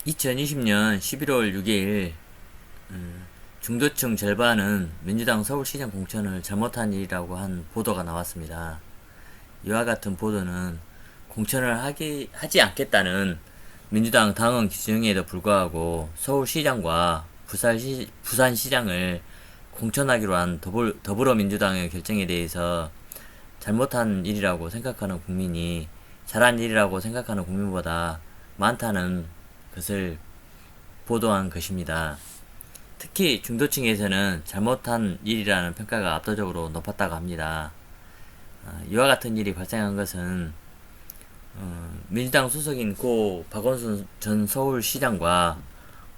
2020년 11월 6일 중도층 절반은 민주당 서울시장 공천을 잘못한 일이라고 한 보도가 나왔습니다. 이와 같은 보도는 공천을 하지 않겠다는 민주당 당헌 규정에도 불구하고 서울시장과 부산시장을 공천하기로 한 더불어민주당의 결정에 대해서 잘못한 일이라고 생각하는 국민이 잘한 일이라고 생각하는 국민보다 많다는 것을 보도한 것입니다. 특히 중도층에서는 잘못한 일이라는 평가가 압도적으로 높았다고 합니다. 이와 같은 일이 발생한 것은 민주당 소속인 고 박원순 전 서울시장과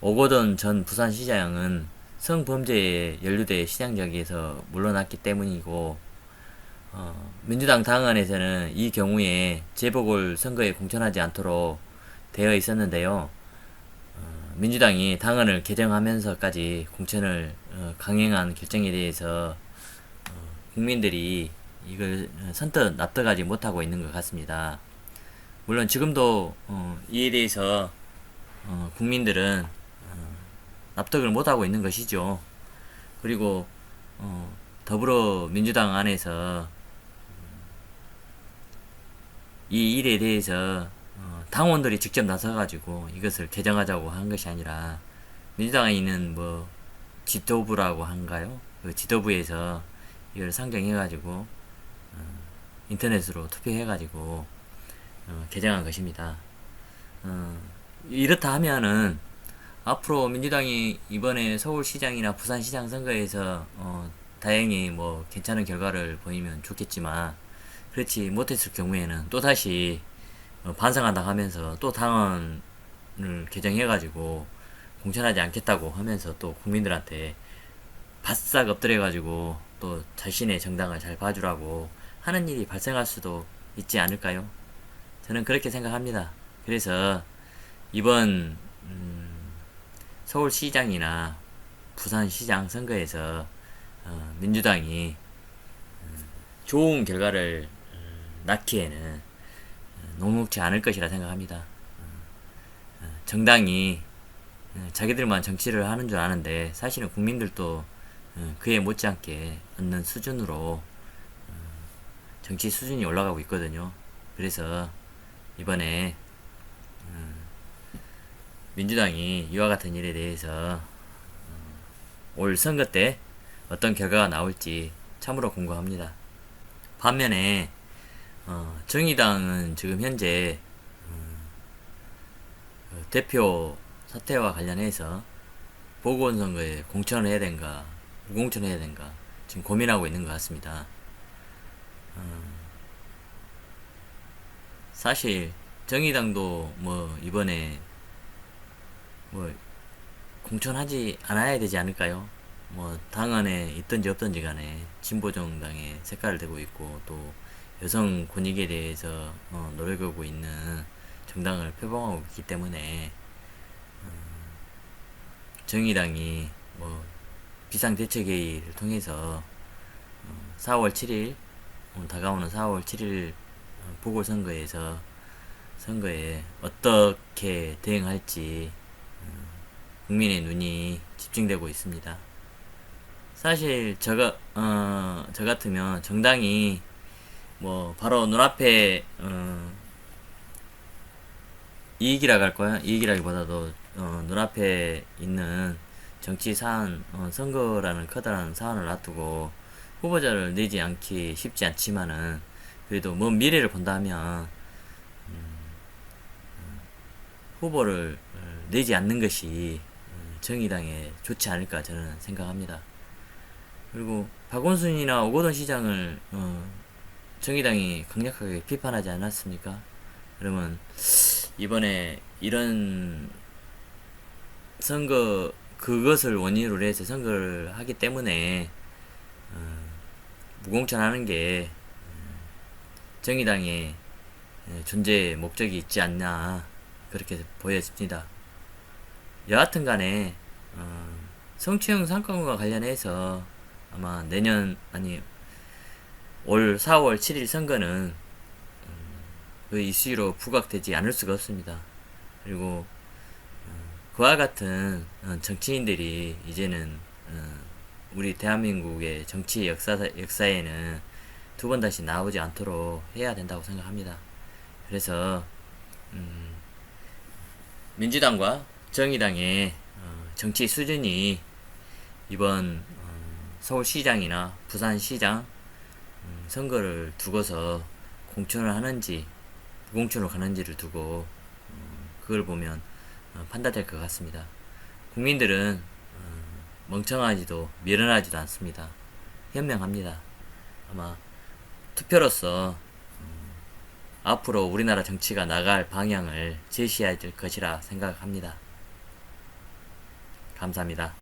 오거돈 전 부산시장은 성범죄에 연루돼 시장직에서 물러났기 때문이고, 민주당 당헌에서는 이 경우에 재보궐선거에 공천하지 않도록 되어 있었는데요. 민주당이 당헌을 개정하면서까지 공천을 강행한 결정에 대해서 국민들이 이걸 선뜻 납득하지 못하고 있는 것 같습니다. 물론 지금도 이에 대해서 국민들은 납득을 못하고 있는 것이죠. 그리고 더불어민주당 안에서 이 일에 대해서 당원들이 직접 나서가지고 이것을 개정하자고 한 것이 아니라 민주당에 있는 지도부라고 한가요? 그 지도부에서 이걸 상정해가지고 인터넷으로 투표해가지고 개정한 것입니다. 이렇다 하면은 앞으로 민주당이 이번에 서울시장이나 부산시장 선거에서 다행히 괜찮은 결과를 보이면 좋겠지만, 그렇지 못했을 경우에는 또다시 반성한다 하면서 또 당헌을 개정해가지고 공천하지 않겠다고 하면서 또 국민들한테 바싹 엎드려가지고 또 자신의 정당을 잘 봐주라고 하는 일이 발생할 수도 있지 않을까요? 저는 그렇게 생각합니다. 그래서 이번 서울시장이나 부산시장 선거에서 민주당이 좋은 결과를 낳기에는 녹록지 않을 것이라 생각합니다. 정당이 자기들만 정치를 하는 줄 아는데 사실은 국민들도 그에 못지않게 얻는 수준으로 정치 수준이 올라가고 있거든요. 그래서 이번에 민주당이 이와 같은 일에 대해서 올 선거 때 어떤 결과가 나올지 참으로 궁금합니다. 반면에 정의당은 지금 현재 대표 사퇴와 관련해서 보궐선거에 공천을 해야 된가 무공천을 해야 된가 지금 고민하고 있는 것 같습니다. 사실 정의당도 이번에 공천하지 않아야 되지 않을까요? 당헌에 있든지 없든지 간에 진보정당의 색깔을 대고 있고 또 여성 권익에 대해서 노력하고 있는 정당을 표방하고 있기 때문에 정의당이 비상대책회의를 통해서 4월 7일 다가오는 4월 7일 선거에 어떻게 대응할지 국민의 눈이 집중되고 있습니다. 사실 저 같으면 정당이 바로 눈앞에 이익이라고 할까요? 이익이라기보다도 눈앞에 있는 정치 사안, 선거라는 커다란 사안을 놔두고 후보자를 내지 않기 쉽지 않지만은 그래도 먼 미래를 본다면 후보를 내지 않는 것이 정의당에 좋지 않을까 저는 생각합니다. 그리고 박원순이나 오거돈 시장을 정의당이 강력하게 비판하지 않았습니까? 그러면 이번에 이런 선거 그것을 원인으로 해서 선거를 하기 때문에 무공천하는 게 정의당의 존재 목적이 있지 않나 그렇게 보여집니다. 여하튼 간에 성추행 사건과 관련해서 아마 올 4월 7일 선거는 그 이슈로 부각되지 않을 수가 없습니다. 그리고 그와 같은 정치인들이 이제는 우리 대한민국의 정치 역사에는 두 번 다시 나오지 않도록 해야 된다고 생각합니다. 그래서 민주당과 정의당의 정치 수준이 이번 서울시장이나 부산시장 선거를 두고서 공천을 하는지 무공천으로 가는지를 두고 그걸 보면 판단될 것 같습니다. 국민들은 멍청하지도 미련하지도 않습니다. 현명합니다. 아마 투표로서 앞으로 우리나라 정치가 나갈 방향을 제시해야 될 것이라 생각합니다. 감사합니다.